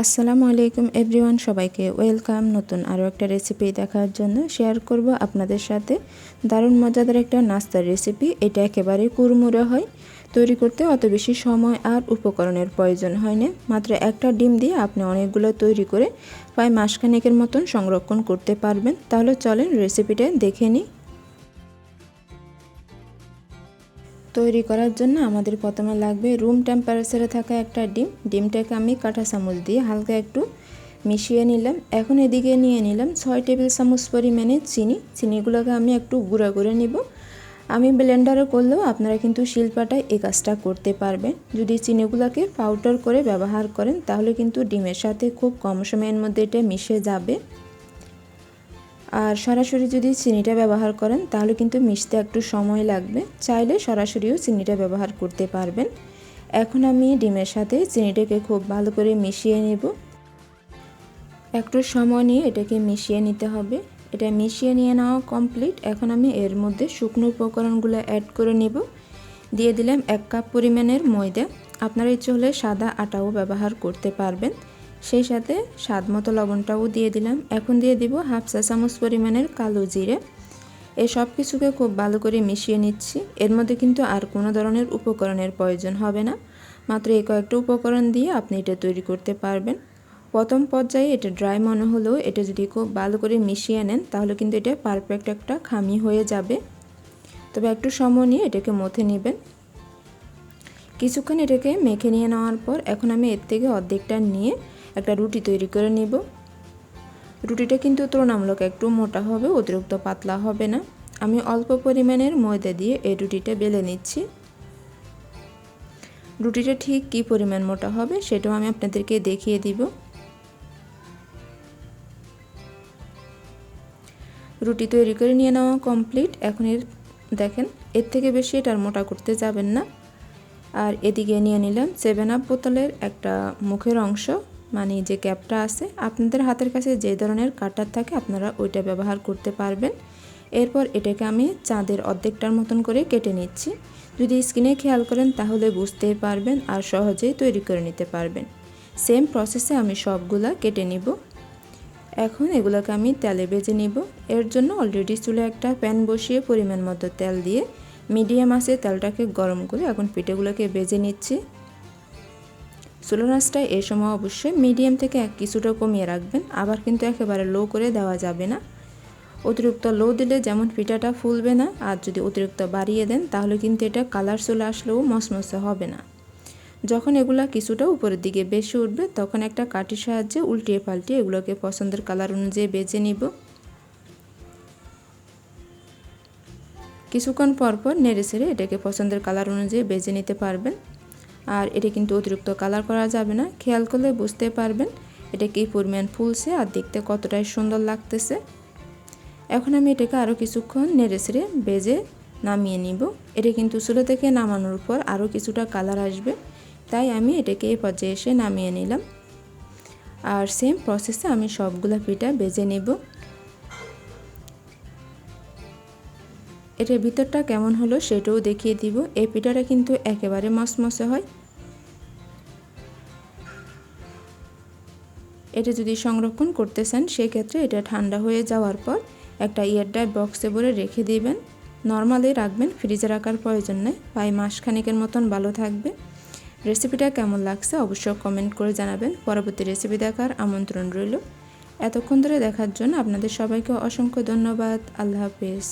আসসালামু আলাইকুম এভরিওয়ান, সবাইকে ওয়েলকাম নতুন আরও একটা রেসিপি দেখার জন্য। শেয়ার করব আপনাদের সাথে দারুণ মজাদার একটা নাস্তার রেসিপি। এটা একেবারে কুড়মুড়ে হয়, তৈরি করতে অত বেশি সময় আর উপকরণের প্রয়োজন হয় না। মাত্র একটা ডিম দিয়ে আপনি অনেকগুলো তৈরি করে প্রায় মাসখানেকের মতন সংরক্ষণ করতে পারবেন। তাহলে চলেন রেসিপিটা দেখে নিই। তৈরি করার জন্য আমাদের প্রথমে লাগবে রুম টেম্পারেচারে থাকা একটা ডিমটাকে আমি কাঁটা চামচ দিয়ে হালকা একটু মিশিয়ে নিলাম। এখন এদিকে নিয়ে নিলাম 6 টেবিল চামচ পরিমাণে চিনিগুলোকে আমি একটু গুঁড়া করে নিব। আমি ব্লেন্ডারে করলেও আপনারা কিন্তু শিলপাটায় এই কাজটা করতে পারবেন। যদি চিনিগুলোকে পাউডার করে ব্যবহার করেন তাহলে কিন্তু ডিমের সাথে খুব কম সময়ের মধ্যে এটা মিশে যাবে। আর সরাসরি যদি চিনিটা ব্যবহার করেন তাহলে কিন্তু মিশতে একটু সময় লাগবে। চাইলে সরাসরিও চিনিটা ব্যবহার করতে পারবেন। এখন আমি ডিমের সাথে চিনিটাকে খুব ভালো করে মিশিয়ে নেব। একটু সময় নিয়ে এটাকে মিশিয়ে নিতে হবে। এটা মিশিয়ে নিয়ে নেওয়া কমপ্লিট। এখন আমি এর মধ্যে শুকনো উপকরণগুলো অ্যাড করে নেব। দিয়ে দিলাম 1 কাপ পরিমাণের ময়দা। আপনারা ইচ্ছে হলে সাদা আটাও ব্যবহার করতে পারবেন। সেই সাথে স্বাদ মতো লবণটাও দিয়ে দিলাম। এখন দিয়ে দিব হাফ চা চামচ পরিমাণের কালো জিরে। এই সব কিছুকে খুব ভালো করে মিশিয়ে নিচ্ছি। এর মধ্যে কিন্তু আর কোনো ধরনের উপকরণের প্রয়োজন হবে না। মাত্র এই কয়েকটা উপকরণ দিয়ে আপনি এটা তৈরি করতে পারবেন। প্রথম পর্যায়ে এটা ড্রাই মনে হলেও এটা যদি খুব ভালো করে মিশিয়ে নেন তাহলে কিন্তু এটা পারফেক্ট একটা খামি হয়ে যাবে। তবে একটু সময় নিয়ে এটাকে মথে নেবেন। কিছুক্ষণ এটাকে মেখে নিয়ে নেওয়ার পর এখন আমি এর থেকে অর্ধেকটা নিয়ে একটা রুটি তৈরি করে নেব। রুটিটা কিন্তু তুলনামূলক একটু মোটা হবে, অতিরিক্ত পাতলা হবে না। আমি অল্প পরিমাণের ময়দা দিয়ে এই রুটিটা বেলে নিচ্ছি। রুটিটা ঠিক কী পরিমাণ মোটা হবে সেটাও আমি আপনাদেরকে দেখিয়ে দিব। রুটি তৈরি করে নিয়ে নেওয়া কমপ্লিট। এখন দেখেন এর থেকে বেশি এটার মোটা করতে যাবেন না। আর এদিকে নিয়ে নিলাম 7 আপ বোতলের একটা মুখের অংশ, মানে যে ক্যাপটা আছে। আপনাদের হাতের কাছে যে ধরনের কাটার থাকে আপনারা ওইটা ব্যবহার করতে পারবেন। এরপর এটাকে আমি চাঁদের অর্ধেকটার মতন করে কেটে নিচ্ছি। যদি স্কিনে খেয়াল করেন তাহলে বুঝতেই পারবেন আর সহজেই তৈরি করে নিতে পারবেন। সেম প্রসেসে আমি সবগুলা কেটে নিব। এখন এগুলোকে আমি তেলে ভেজে নিব। এর জন্য অলরেডি চুলে একটা প্যান বসিয়ে পরিমাণ মতো তেল দিয়ে মিডিয়াম আঁচে তেলটাকে গরম করে এখন পিঠেগুলোকে ভেজে নিচ্ছি। চুলার আঁচটা এই সময় অবশ্যই মিডিয়াম থেকে কিছুটা কমিয়ে রাখবেন, আবার কিন্তু একেবারে লো করে দেওয়া যাবে না। অতিরিক্ত লো দিলে যেমন পিঠাটা ফুলবে না, আর যদি অতিরিক্ত বাড়িয়ে দেন তাহলে কিন্তু এটা কালার চলে আসলেও মচমচে হবে না। যখন এগুলা কিছুটা উপরের দিকে বেশি উঠবে তখন একটা কাঠির সাহায্যে উল্টিয়ে পাল্টিয়ে এগুলোকে পছন্দের কালার অনুযায়ী ভেজে নিব। কিছুক্ষণ পরপর নেড়ে ছেড়ে এটাকে পছন্দের কালার অনুযায়ী ভেজে নিতে পারবেন। আর এটা কিন্তু অতিরিক্ত কালার করা যাবে না। খেয়াল করলে বুঝতে পারবেন এটা কী পরিমাণ ফুলছে আর দেখতে কতটাই সুন্দর লাগতেছে। এখন আমি এটাকে আরও কিছুক্ষণ নেড়ে ছেড়ে ভেজে নামিয়ে নিব। এটা কিন্তু চুলা থেকে নামানোর পর আরও কিছুটা কালার আসবে, তাই আমি এটাকে এই পর্যায়ে এসে নামিয়ে নিলাম। আর সেম প্রসেসে আমি সবগুলা পিঠা ভেজে নেব। এটার ভিতরটা কেমন হলো সেটাও দেখিয়ে দিব। এই পিঠাটা কিন্তু একেবারে মচমচে হয়। এটা যদি সংরক্ষণ করতে চান সেক্ষেত্রে এটা ঠান্ডা হয়ে যাওয়ার পর একটা এয়ারটাইট বক্সে ভরে রেখে দিবেন। নর্মালি রাখবেন, ফ্রিজে রাখার প্রয়োজন নেই। প্রায় মাসখানেকের মতন ভালো থাকবে। রেসিপিটা কেমন লাগছে অবশ্যই কমেন্ট করে জানাবেন। পরবর্তী রেসিপি দেখার আমন্ত্রণ রইল। এতক্ষণ ধরে দেখার জন্য আপনাদের সবাইকে অসংখ্য ধন্যবাদ। আল্লাহ হাফেজ।